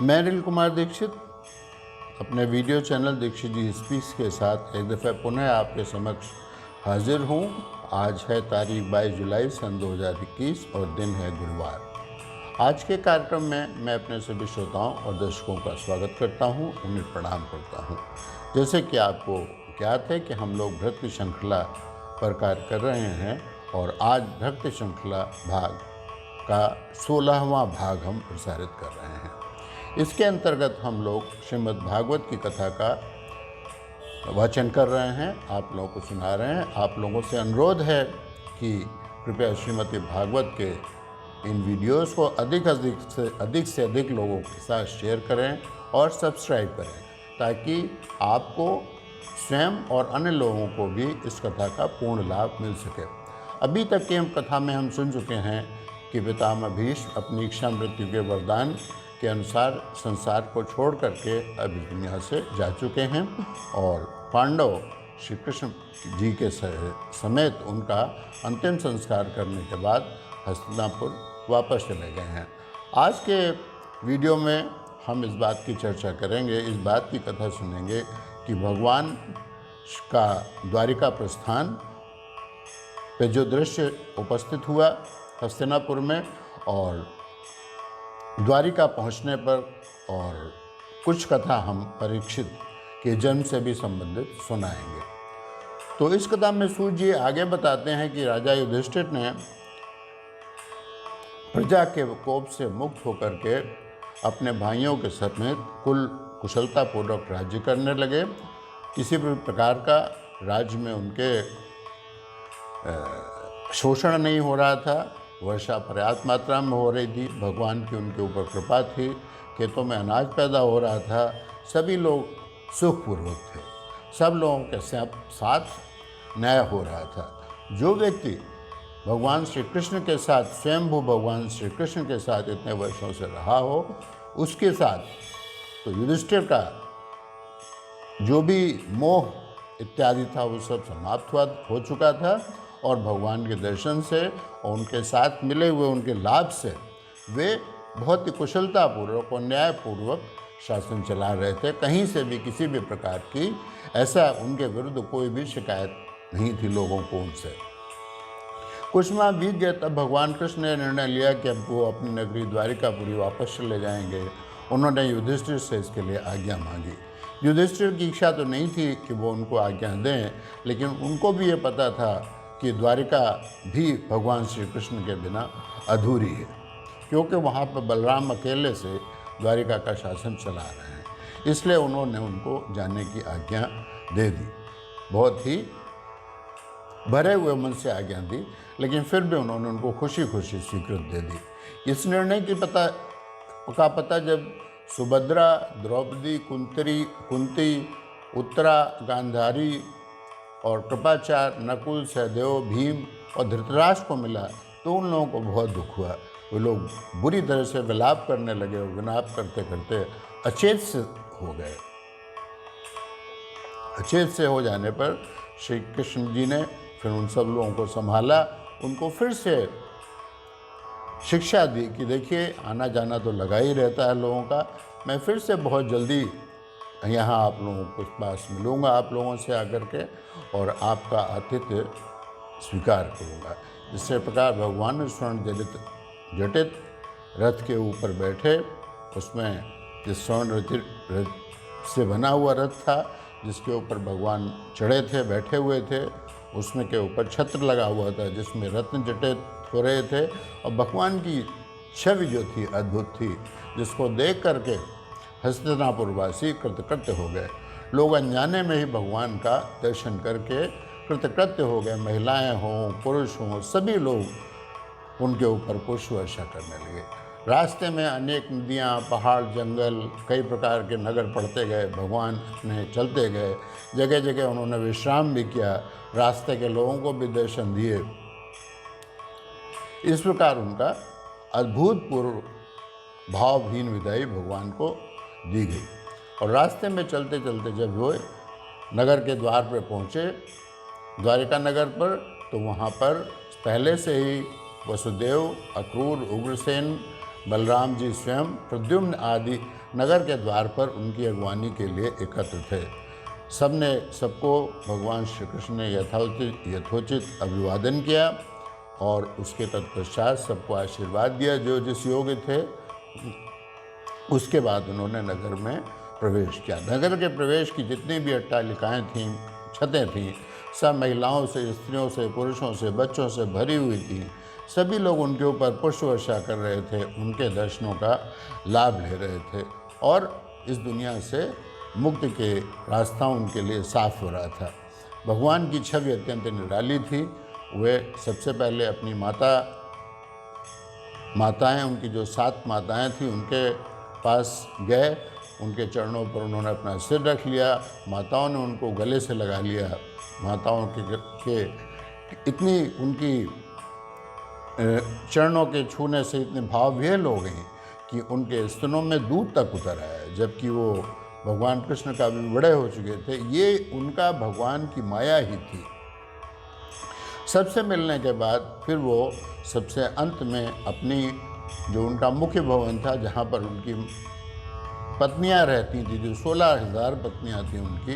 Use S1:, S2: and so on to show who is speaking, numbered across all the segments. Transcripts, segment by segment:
S1: मैं अनिल कुमार दीक्षित अपने video channel Dixit जी speaks के साथ एक दफ़ा पुनः आपके समक्ष हाजिर हूँ। आज है तारीख 22 जुलाई सन 2021 और दिन है गुरुवार। आज के कार्यक्रम में मैं अपने सभी श्रोताओं और दर्शकों का स्वागत करता हूँ, उन्हें प्रणाम करता हूँ। जैसे कि आपको ज्ञात है कि हम लोग भक्ति श्रृंखला पर कार्य कर रहे हैं और आज भक्ति श्रृंखला भाग का 16वां भाग हम प्रसारित कर रहे हैं। इसके अंतर्गत हम लोग श्रीमद् भागवत की कथा का वाचन कर रहे हैं, आप लोगों को सुना रहे हैं। आप लोगों से अनुरोध है कि कृपया श्रीमद् भागवत के इन वीडियोस को अधिक से अधिक लोगों के साथ शेयर करें और सब्सक्राइब करें, ताकि आपको स्वयं और अन्य लोगों को भी इस कथा का पूर्ण लाभ मिल सके। अभी तक की कथा में हम सुन चुके हैं कि पितामह भीष्म अपनी इच्छा मृत्यु के वरदान के अनुसार संसार को छोड़ करके अभी दुनिया से जा चुके हैं और पांडव श्री कृष्ण जी के समेत उनका अंतिम संस्कार करने के बाद हस्तिनापुर वापस चले गए हैं। आज के वीडियो में हम इस बात की चर्चा करेंगे, इस बात की कथा सुनेंगे कि भगवान का द्वारिका प्रस्थान पे जो दृश्य उपस्थित हुआ हस्तिनापुर में और द्वारिका पहुंचने पर, और कुछ कथा हम परीक्षित के जन्म से भी संबंधित सुनाएंगे। तो इस कथा में सूत जी आगे बताते हैं कि राजा युधिष्ठिर ने प्रजा के कोप से मुक्त होकर के अपने भाइयों के समेत कुशलतापूर्वक राज्य करने लगे। किसी भी प्रकार का राज्य में उनके शोषण नहीं हो रहा था, वर्षा पर्याप्त मात्रा में हो रही थी, भगवान की उनके ऊपर कृपा थी, खेतों में अनाज पैदा हो रहा था, सभी लोग सुखपूर्वक थे, सब लोगों के साथ न्याय हो रहा था। जो व्यक्ति भगवान श्री कृष्ण के साथ, स्वयंभू भगवान श्री कृष्ण के साथ इतने वर्षों से रहा हो, उसके साथ तो युधिष्ठिर का जो भी मोह इत्यादि था वो सब समाप्त हो चुका था और भगवान के दर्शन से और उनके साथ मिले हुए उनके लाभ से वे बहुत ही कुशलतापूर्वक और न्यायपूर्वक शासन चला रहे थे। कहीं से भी किसी भी प्रकार की ऐसा उनके विरुद्ध कोई भी शिकायत नहीं थी लोगों को उनसे। कुछ माह बीत गए तब भगवान कृष्ण ने निर्णय लिया कि अब वो अपनी नगरी द्वारिकापुरी वापस चले जाएंगे। उन्होंने युधिष्ठिर से इसके लिए आज्ञा मांगी। युधिष्ठिर की इच्छा तो नहीं थी कि वो उनको आज्ञा दें, लेकिन उनको भी ये पता था कि द्वारिका भी भगवान श्री कृष्ण के बिना अधूरी है, क्योंकि वहाँ पर बलराम अकेले से द्वारिका का शासन चला रहे हैं। इसलिए उन्होंने उनको जाने की आज्ञा दे दी, बहुत ही भरे हुए मन से आज्ञा दी, लेकिन फिर भी उन्होंने उनको खुशी खुशी स्वीकृत दे दी। इस निर्णय की पता जब सुभद्रा, द्रौपदी, कुंती, उत्तरा, गांधारी और कृपाचार्य, नकुल, सहदेव, भीम और धृतराष्ट्र को मिला तो उन लोगों को बहुत दुख हुआ। वे लोग बुरी तरह से विलाप करने लगे और विलाप करते करते अचेत से हो गए। अचेत से हो जाने पर श्री कृष्ण जी ने फिर उन सब लोगों को संभाला, उनको फिर से शिक्षा दी कि देखिए आना जाना तो लगा ही रहता है लोगों का, मैं फिर से बहुत जल्दी यहाँ आप लोगों के पास मिलूँगा, आप लोगों से आकर के, और आपका आतिथ्य स्वीकार करूँगा। इसी प्रकार भगवान स्वर्ण जटित रथ के ऊपर बैठे, उसमें जिस स्वर्ण से बना हुआ रथ था जिसके ऊपर भगवान चढ़े थे, बैठे हुए थे, उसमें के ऊपर छत्र लगा हुआ था जिसमें रत्न जटित हो रहे थे और भगवान की छवि जो थी अद्भुत थी, जिसको देख करके हस्तिनापुरवासी कृतकृत्य हो गए। लोग अनजाने में ही भगवान का दर्शन करके कृतकृत्य हो गए। महिलाएं हों, पुरुष हों, सभी लोग उनके ऊपर पुष्प वर्षा करने लगे। रास्ते में अनेक नदियाँ, पहाड़, जंगल, कई प्रकार के नगर पड़ते गए। भगवान अपने चलते गए, जगह जगह उन्होंने विश्राम भी किया, रास्ते के लोगों को भी दर्शन दिए। इस प्रकार उनका अभूतपूर्व भावहीन विदाई भगवान को दी गई। और रास्ते में चलते चलते जब वो नगर के द्वार पर पहुँचे, द्वारिका नगर पर, तो वहाँ पर पहले से ही वसुदेव, अक्रूर, उग्रसेन, बलराम जी स्वयं, प्रद्युम्न आदि नगर के द्वार पर उनकी अगवानी के लिए एकत्र थे। सबने सबको भगवान श्री कृष्ण ने यथोचित अभिवादन किया और उसके तत्पश्चात सबको आशीर्वाद दिया जो जिस योग्य थे। उसके बाद उन्होंने नगर में प्रवेश किया। नगर के प्रवेश की जितनी भी अट्टालिकाएँ थीं, छतें थीं, सब महिलाओं से, स्त्रियों से, पुरुषों से, बच्चों से भरी हुई थीं। सभी लोग उनके ऊपर पुष्प वर्षा कर रहे थे, उनके दर्शनों का लाभ ले रहे थे और इस दुनिया से मुक्ति के रास्ता उनके लिए साफ हो रहा था। भगवान की छवि अत्यंत निराली थी। वे सबसे पहले अपनी माताएं, उनकी जो 7 माताएं थीं, उनके पास गए। उनके चरणों पर उन्होंने अपना सिर रख लिया। माताओं ने उनको गले से लगा लिया। माताओं के इतनी उनकी चरणों के छूने से इतने भावविह्वल हो गई कि उनके स्तनों में दूध तक उतर आया, जबकि वो भगवान कृष्ण का भी बड़े हो चुके थे। ये उनका भगवान की माया ही थी। सबसे मिलने के बाद फिर वो सबसे अंत में अपनी जो उनका मुख्य भवन था, जहाँ पर उनकी पत्नियां रहती थी, जो 16,000 पत्नियां थीं उनकी,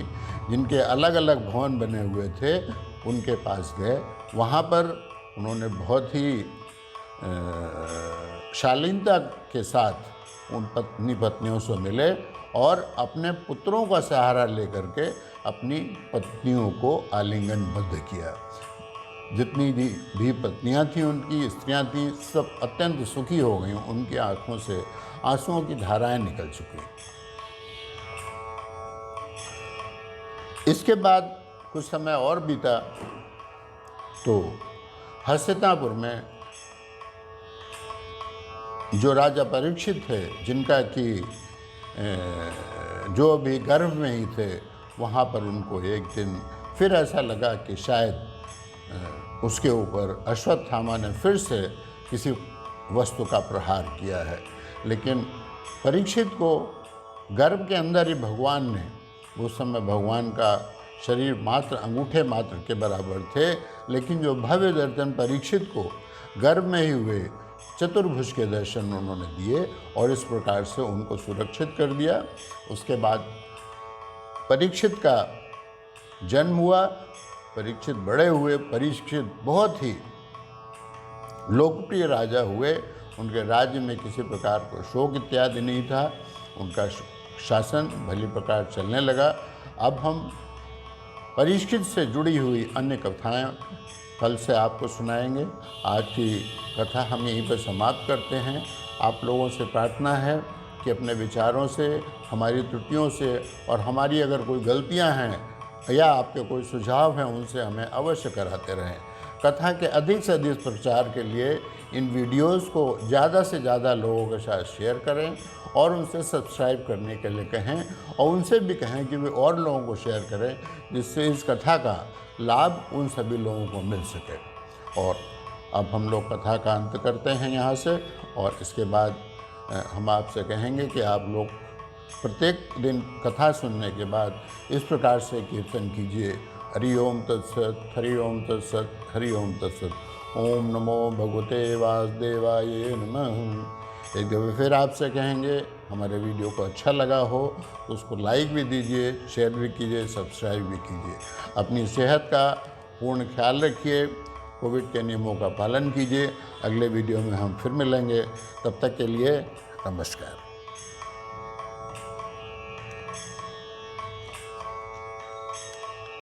S1: जिनके अलग अलग भवन बने हुए थे, उनके पास गए। वहाँ पर उन्होंने बहुत ही शालीनता के साथ उन पत्नियों से मिले और अपने पुत्रों का सहारा लेकर के अपनी पत्नियों को आलिंगनबद्ध किया। जितनी भी पत्नियां थीं, उनकी स्त्रियां थीं, सब अत्यंत सुखी हो गईं। उनकी आंखों से आंसुओं की धाराएं निकल चुकी। इसके बाद कुछ समय और बीता तो हस्तिनापुर में जो राजा परीक्षित थे, जिनका कि जो अभी गर्भ में ही थे, वहाँ पर उनको एक दिन फिर ऐसा लगा कि शायद उसके ऊपर अश्वत्थामा ने फिर से किसी वस्तु का प्रहार किया है। लेकिन परीक्षित को गर्भ के अंदर ही भगवान ने, उस समय भगवान का शरीर मात्र अंगूठे मात्र के बराबर थे, लेकिन जो भव्य दर्शन परीक्षित को गर्भ में ही हुए चतुर्भुज के दर्शन उन्होंने दिए और इस प्रकार से उनको सुरक्षित कर दिया। उसके बाद परीक्षित का जन्म हुआ। परीक्षित बड़े हुए। परीक्षित बहुत ही लोकप्रिय राजा हुए। उनके राज्य में किसी प्रकार का शोक इत्यादि नहीं था। उनका शासन भली प्रकार चलने लगा। अब हम परीक्षित से जुड़ी हुई अन्य कथाएं कल से आपको सुनाएंगे। आज की कथा हम यहीं पर समाप्त करते हैं। आप लोगों से प्रार्थना है कि अपने विचारों से, हमारी त्रुटियों से और हमारी अगर कोई गलतियां हैं या आपके कोई सुझाव हैं, उनसे हमें अवश्य कराते रहें। कथा के अधिक से अधिक प्रचार के लिए इन वीडियोस को ज़्यादा से ज़्यादा लोगों के साथ शेयर करें और उनसे सब्सक्राइब करने के लिए कहें और उनसे भी कहें कि वे और लोगों को शेयर करें, जिससे इस कथा का लाभ उन सभी लोगों को मिल सके। और अब हम लोग कथा का अंत करते हैं यहाँ से, और इसके बाद हम आपसे कहेंगे कि आप लोग प्रत्येक दिन कथा सुनने के बाद इस प्रकार से कीर्तन कीजिए। हरि ओम तत्सत, हरि ओम तत्सत, हरि ओम तत्सत। ओम नमो भगवते वासुदेवाय नमः। एक दफ़े फिर आपसे कहेंगे, हमारे वीडियो को अच्छा लगा हो तो उसको लाइक भी दीजिए, शेयर भी कीजिए, सब्सक्राइब भी कीजिए। अपनी सेहत का पूर्ण ख्याल रखिए, कोविड के नियमों का पालन कीजिए। अगले वीडियो में हम फिर मिलेंगे। तब तक के लिए नमस्कार।